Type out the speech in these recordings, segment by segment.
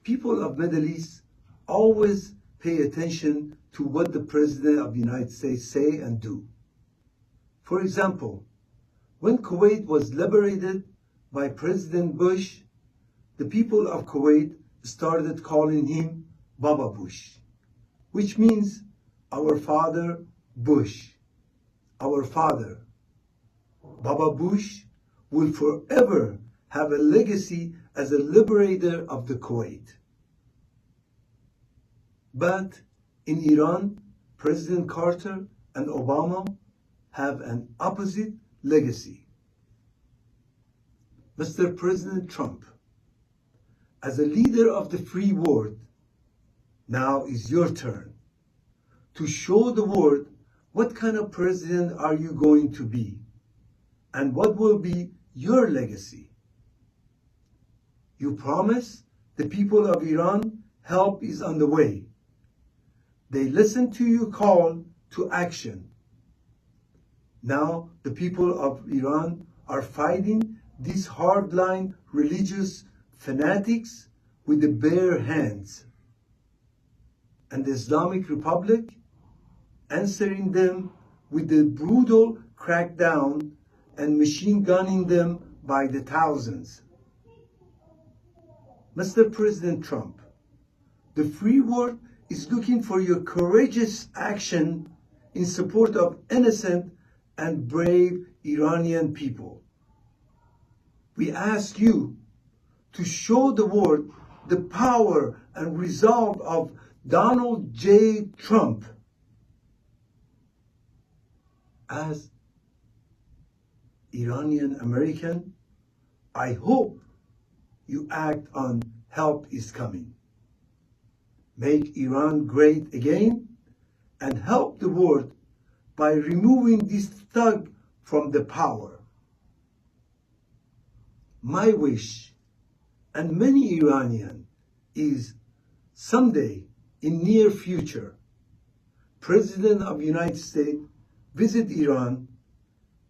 People of Middle East always pay attention to what the President of the United States say and do. For example, when Kuwait was liberated by President Bush, the people of Kuwait started calling him Baba Bush, which means our father Bush, our father. Baba Bush will forever have a legacy as a liberator of the Kuwait. But in Iran, President Carter and Obama have an opposite legacy. Mr. President Trump, as a leader of the free world, now is your turn to show the world what kind of president are you going to be and what will be your legacy. You promised the people of Iran help is on the way. They listened to your call to action. Now the people of Iran are fighting these hardline religious fanatics with the bare hands, and the Islamic Republic answering them with the brutal crackdown and machine gunning them by the thousands. Mr. President Trump, the free world is looking for your courageous action in support of innocent and brave Iranian people. We ask you to show the world the power and resolve of Donald J. Trump. As Iranian American, I hope you act on help is coming. Make Iran great again and help the world by removing this thug from the power. My wish, and many Iranian, is someday in near future, President of the United States visit Iran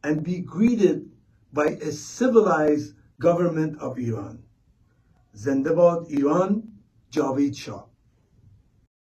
and be greeted by a civilized government of Iran. Zindabad Iran, Javeed Shah.